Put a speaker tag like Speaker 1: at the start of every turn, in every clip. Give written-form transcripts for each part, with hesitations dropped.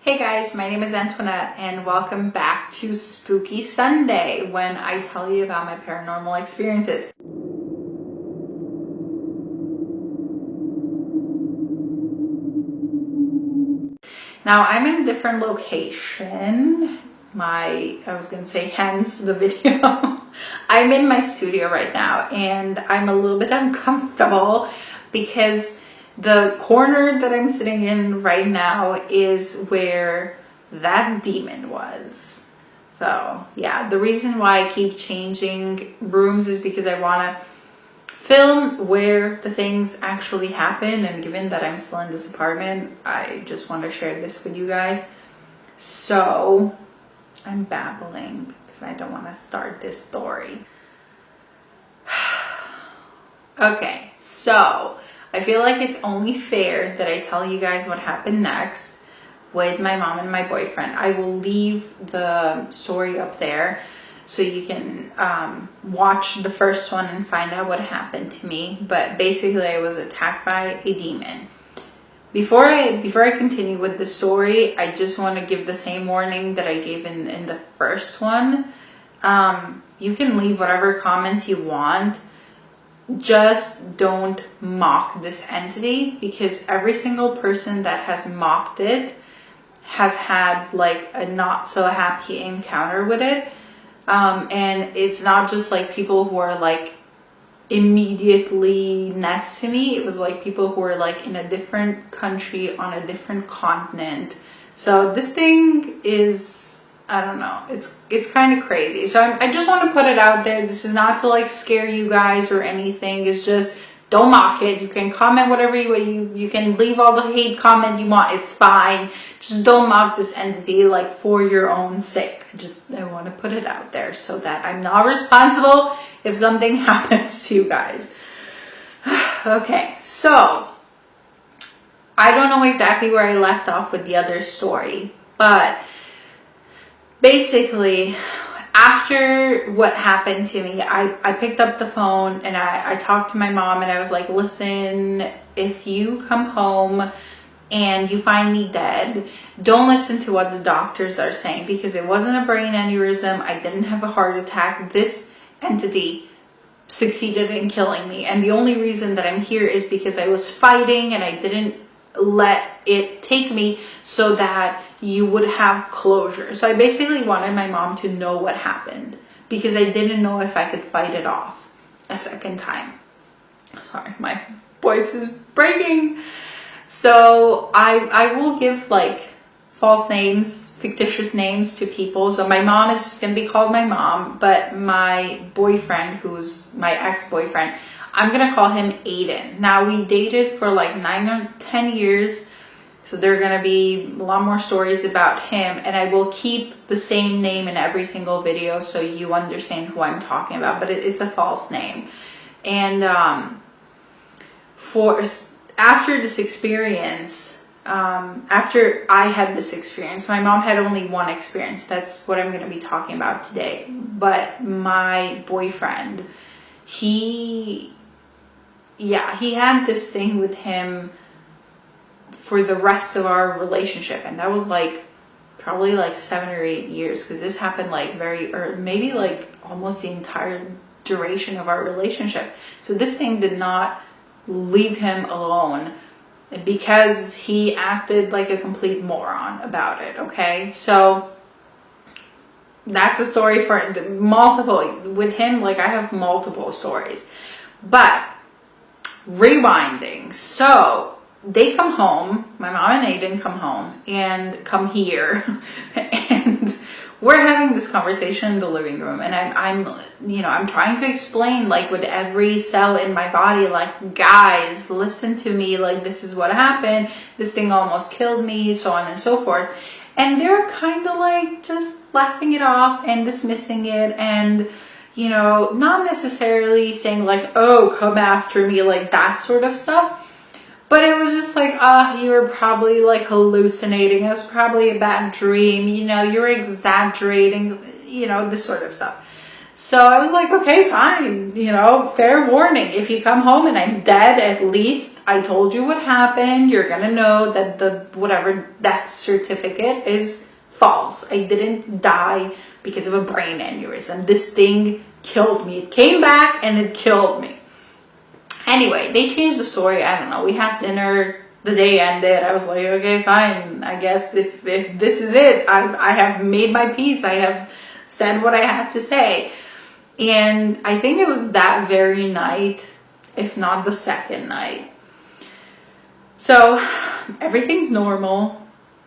Speaker 1: Hey guys, my name is Antoinette and welcome back to Spooky Sunday when I tell you about my paranormal experiences. Now I'm in a different location. I was gonna say hence the video. I'm in my studio right now and I'm a little bit uncomfortable because the corner that I'm sitting in right now is where that demon was. So yeah, the reason why I keep changing rooms is because I want to film where the things actually happen, and given that I'm still in this apartment, I just want to share this with you guys. So I'm babbling because I don't want to start this story. Okay, so I feel like it's only fair that I tell you guys what happened next with my mom and my boyfriend. I will leave the story up there so you can watch the first one and find out what happened to me. But basically, I was attacked by a demon. Before I continue with the story, I just want to give the same warning that I gave in the first one. You can leave whatever comments you want. Just don't mock this entity, because every single person that has mocked it has had like a not so happy encounter with it. And it's not just like people who are like immediately next to me. It was like people who are like in a different country on a different continent. So this thing is, I don't know, it's kind of crazy. So I just want to put it out there. This is not to like scare you guys or anything. It's just, don't mock it. You can comment whatever you can leave all the hate comment you want. It's fine. Just don't mock this entity, like, for your own sake. I want to put it out there so that I'm not responsible if something happens to you guys. Okay, so I don't know exactly where I left off with the other story, but basically, after what happened to me, I picked up the phone and I talked to my mom and I was like, listen, if you come home and you find me dead, don't listen to what the doctors are saying, because it wasn't a brain aneurysm. I didn't have a heart attack. This entity succeeded in killing me. And the only reason that I'm here is because I was fighting and I didn't let it take me, so that you would have closure. So I basically wanted my mom to know what happened, because I didn't know if I could fight it off a second time. Sorry, my voice is breaking. So I will give like false names, fictitious names to people. So my mom is just going to be called my mom, but my boyfriend, who's my ex-boyfriend, I'm going to call him Aiden. Now, we dated for like 9 or 10 years. So there are going to be a lot more stories about him. And I will keep the same name in every single video so you understand who I'm talking about. But it's a false name. And after this experience, after I had this experience, my mom had only one experience. That's what I'm going to be talking about today. But my boyfriend, he had this thing with him for the rest of our relationship. And that was like probably like 7 or 8 years, because this happened like maybe like almost the entire duration of our relationship. So this thing did not leave him alone, because he acted like a complete moron about it. Okay, so that's a story for multiple with him. Like, I have multiple stories, but rewinding. So they come home, my mom and Aiden come home and come here and we're having this conversation in the living room, and I'm trying to explain, like, with every cell in my body, like, guys, listen to me, like, this is what happened, this thing almost killed me, so on and so forth. And they're kind of like just laughing it off and dismissing it, and not necessarily saying like, oh, come after me, like that sort of stuff. But it was just like, you were probably like hallucinating. It was probably a bad dream. You're exaggerating, this sort of stuff. So I was like, okay, fine, you know, fair warning. If you come home and I'm dead, at least I told you what happened. You're gonna know that the whatever death certificate is false. I didn't die because of a brain aneurysm. This thing killed me. It came back and it killed me. Anyway, they changed the story. I don't know. We had dinner. The day ended. I was like, okay, fine. I guess if this is it, I have made my peace. I have said what I had to say. And I think it was that very night, if not the second night. So everything's normal.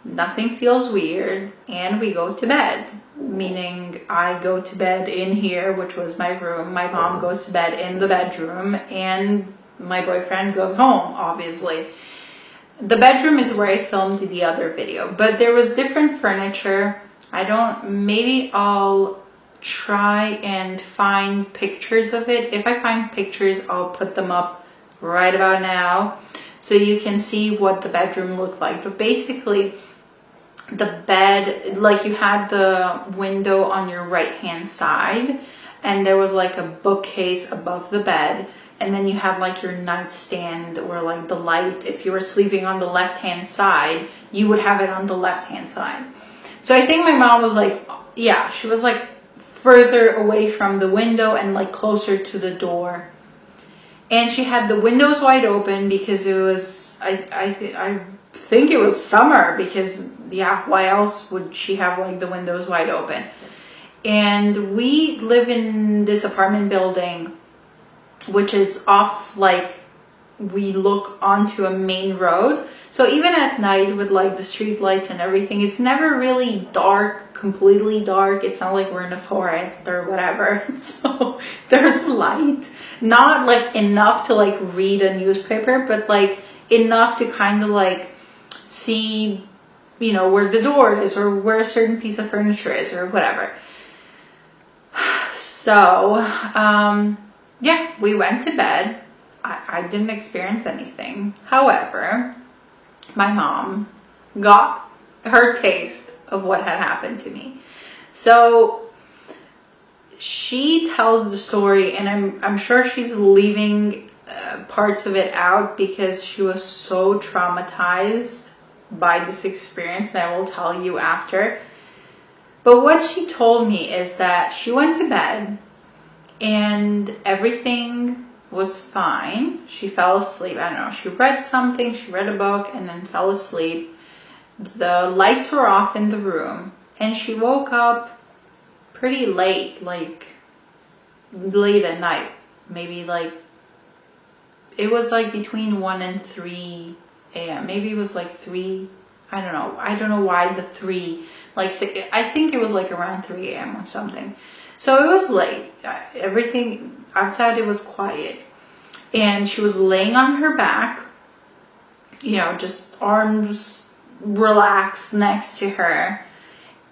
Speaker 1: Nothing feels weird. And we go to bed. Meaning I go to bed in here, which was my room. My mom goes to bed in the bedroom. And my boyfriend goes home, obviously. The bedroom is where I filmed the other video. But there was different furniture. Maybe I'll try and find pictures of it. If I find pictures, I'll put them up right about now so you can see what the bedroom looked like. But basically, the bed, like you had the window on your right hand side, and there was like a bookcase above the bed, and then you had like your nightstand or like the light. If you were sleeping on the left hand side, you would have it on the left hand side. So I think my mom was like, yeah, she was like further away from the window and like closer to the door. And she had the windows wide open because it was, I think it was summer, because yeah, why else would she have like the windows wide open? And we live in this apartment building, which is off, like we look onto a main road. So even at night with like the street lights and everything, it's never really dark, completely dark. It's not like we're in a forest or whatever. So there's light, not like enough to like read a newspaper, but like enough to kind of like see, you know, where the door is or where a certain piece of furniture is or whatever. So, yeah, we went to bed. I didn't experience anything. However, my mom got her taste of what had happened to me. So she tells the story, and I'm sure she's leaving parts of it out because she was so traumatized by this experience, and I will tell you after. But what she told me is that she went to bed and everything was fine. She fell asleep. I don't know. She read something. She read a book and then fell asleep. The lights were off in the room and she woke up pretty late, like late at night. Maybe like, it was like between 1 and 3 a.m. Maybe it was like 3. I don't know. I don't know why the 3, like I think it was like around 3 a.m. or something. So it was late. Everything outside, it was quiet. And she was laying on her back, you know, just arms relaxed next to her.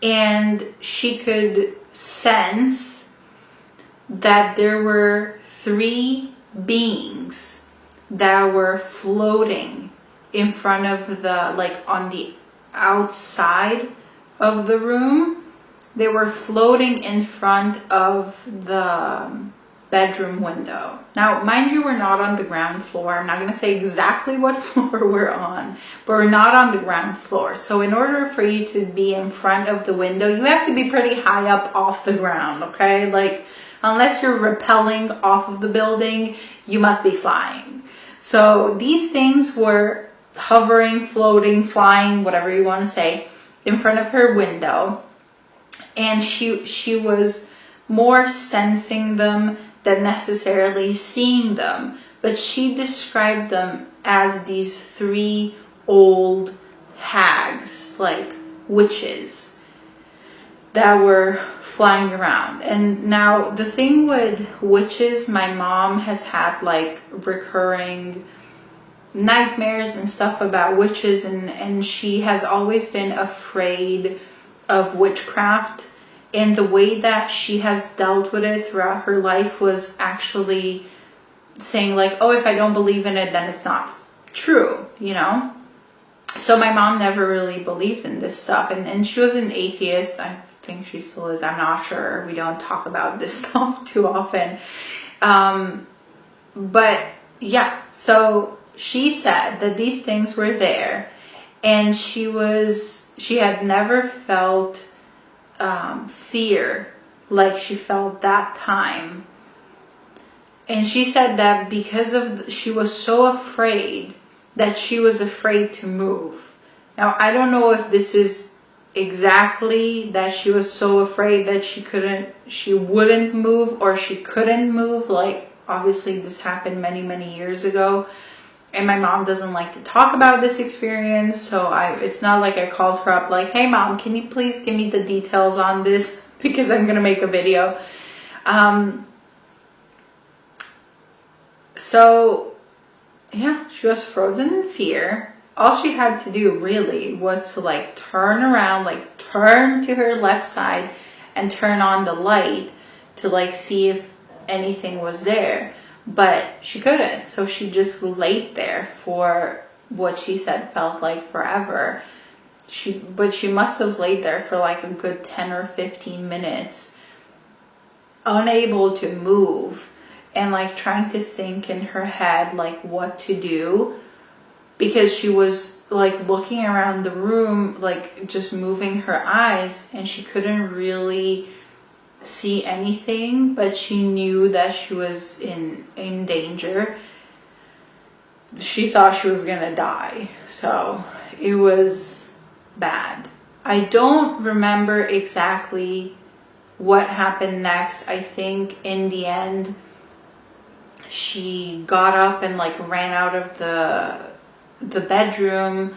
Speaker 1: And she could sense that there were 3 beings that were floating in front of the, like on the outside of the room. They were floating in front of the bedroom window. Now, mind you, we're not on the ground floor. I'm not going to say exactly what floor we're on, but we're not on the ground floor. So in order for you to be in front of the window, you have to be pretty high up off the ground, okay? Like, unless you're rappelling off of the building, you must be flying. So these things were hovering, floating, flying, whatever you want to say, in front of her window. And she was more sensing them than necessarily seeing them. But she described them as these 3 old hags, like witches, that were flying around. And now the thing with witches, my mom has had like recurring nightmares and stuff about witches, and she has always been afraid of witchcraft. And the way that she has dealt with it throughout her life was actually saying like, oh, if I don't believe in it, then it's not true, you know? So my mom never really believed in this stuff. And she was an atheist. think she still is. I'm not sure. We don't talk about this stuff too often. But yeah, so she said that these things were there, and she had never felt fear like she felt that time. And she said that because of she was so afraid that she was afraid to move. Now, I don't know if this is exactly that she was so afraid that she wouldn't move, or she couldn't move. Like, obviously this happened many, many years ago. And my mom doesn't like to talk about this experience. So it's not like I called her up like, hey mom, can you please give me the details on this? Because I'm going to make a video. So yeah, she was frozen in fear. All she had to do really was to like turn around, like turn to her left side and turn on the light to like see if anything was there. But she couldn't. So she just laid there for what she said felt like forever. But she must have laid there for like a good 10 or 15 minutes, unable to move, and like trying to think in her head like what to do, because she was like looking around the room, like just moving her eyes, and she couldn't really see anything, but she knew that she was in danger. She thought she was gonna die. So it was bad. I don't remember exactly what happened next. I think in the end she got up and like ran out of the bedroom.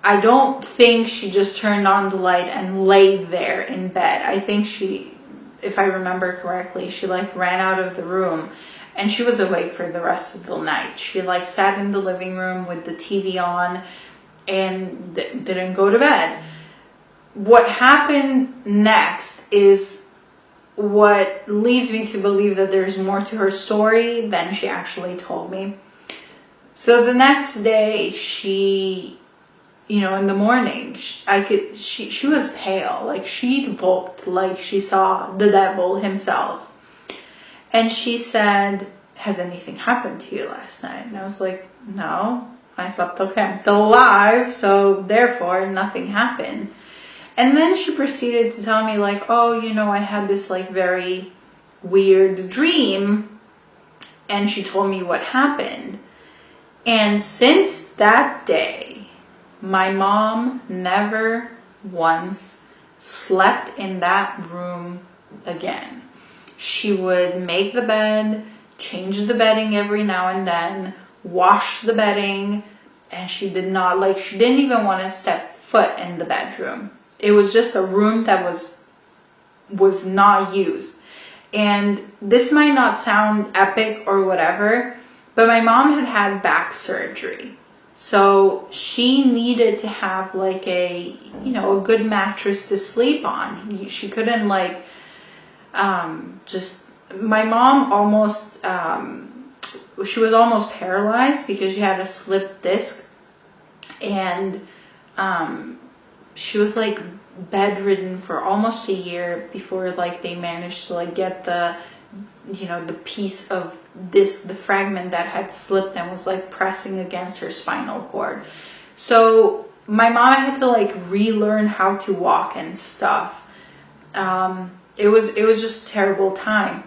Speaker 1: I don't think she just turned on the light and laid there in bed. I think she, if I remember correctly, she like ran out of the room, and she was awake for the rest of the night. She like sat in the living room with the TV on and didn't go to bed. What happened next is what leads me to believe that there's more to her story than she actually told me. So the next day, she, in the morning, she was pale. Like, she looked like she saw the devil himself. And she said, has anything happened to you last night? And I was like, no, I slept okay. I'm still alive. So therefore, nothing happened. And then she proceeded to tell me like, oh, I had this like very weird dream. And she told me what happened. And since that day, my mom never once slept in that room again. She would make the bed, change the bedding every now and then, wash the bedding, and she didn't even want to step foot in the bedroom. It was just a room that was not used. And this might not sound epic or whatever, but my mom had back surgery. So she needed to have like a good mattress to sleep on. She couldn't my mom almost, she was almost paralyzed because she had a slipped disc, and she was like bedridden for almost a year before like they managed to like get the piece of the fragment that had slipped and was like pressing against her spinal cord. So my mom had to like relearn how to walk and stuff. It was just a terrible time.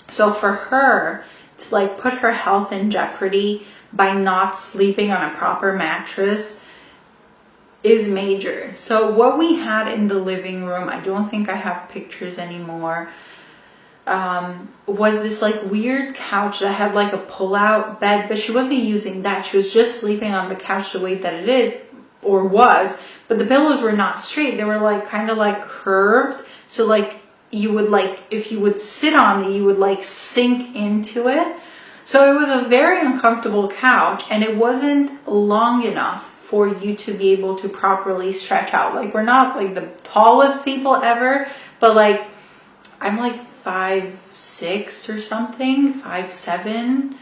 Speaker 1: So for her to like put her health in jeopardy by not sleeping on a proper mattress is major. So what we had in the living room, I don't think I have pictures anymore, was this like weird couch that had like a pull-out bed, but she wasn't using that. She was just sleeping on the couch the way that it is, or was, but the pillows were not straight. They were like kind of like curved. So like you would like, if you would sit on it, you would like sink into it. So it was a very uncomfortable couch, and it wasn't long enough for you to be able to properly stretch out. Like, we're not like the tallest people ever, but like I'm like 5'6" or something, 5'7",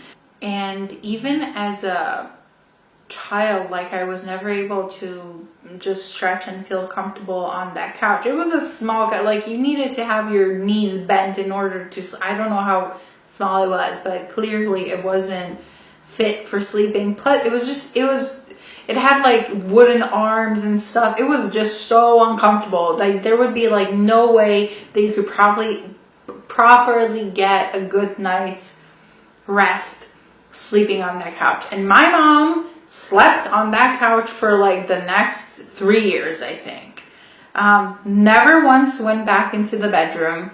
Speaker 1: and even as a child, like I was never able to just stretch and feel comfortable on that couch. It was a small couch, like you needed to have your knees bent in order to, I don't know how small it was, but clearly it wasn't fit for sleeping. Plus it had like wooden arms and stuff. It was just so uncomfortable. Like there would be like no way that you could properly get a good night's rest sleeping on that couch. And my mom slept on that couch for like the next 3 years, I think. Never once went back into the bedroom.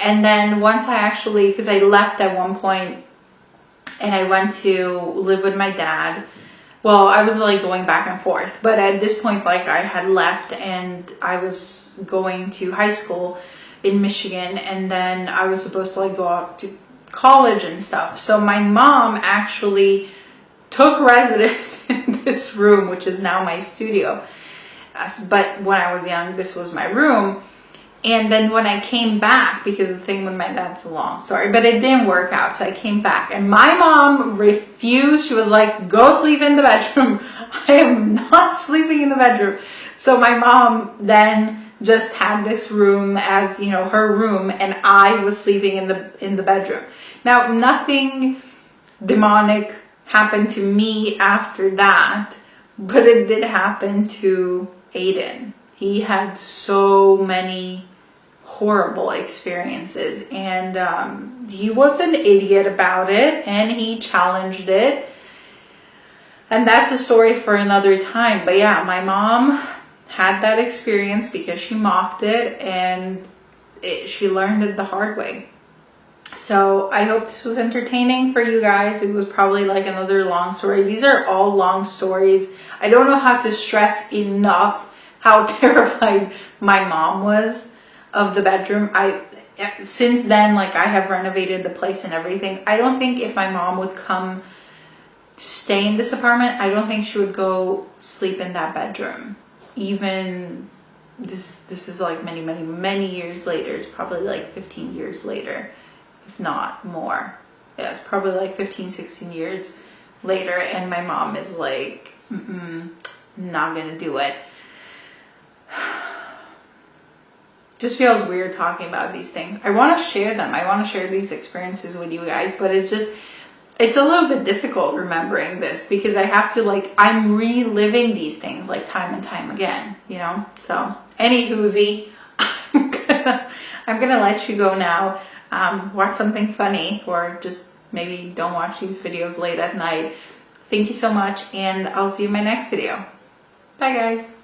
Speaker 1: And then once I actually, because I left at one point and I went to live with my dad. Well, I was like going back and forth, but at this point, like I had left and I was going to high school in Michigan, and then I was supposed to like go off to college and stuff. So my mom actually took residence in this room, which is now my studio. But when I was young, this was my room. And then when I came back, because the thing with my dad's a long story, but it didn't work out. So I came back and my mom refused. She was like, go sleep in the bedroom. I am not sleeping in the bedroom. So my mom then just had this room as, you know, her room, and I was sleeping in the bedroom. Now, nothing demonic happened to me after that, but it did happen to Aiden. He had so many horrible experiences, and he was an idiot about it, and he challenged it, and that's a story for another time. But yeah, my mom had that experience because she mocked it, and she learned it the hard way. So I hope this was entertaining for you guys. It was probably like another long story. These are all long stories. I don't know how to stress enough how terrified my mom was of the bedroom. Since then, like I have renovated the place and everything. I don't think if my mom would come to stay in this apartment, I don't think she would go sleep in that bedroom. Even this is like many years later. It's probably like 15 years later, if not more. Yeah, it's probably like 15, 16 years later, and my mom is like, not gonna do it. Just feels weird talking about these things. I want to share them. I want to share these experiences with you guys, but it's a little bit difficult remembering this because I have to, like, I'm reliving these things like time and time again, you know? So, anywhoozy, I'm gonna let you go now. Watch something funny, or just maybe don't watch these videos late at night. Thank you so much, and I'll see you in my next video. Bye, guys.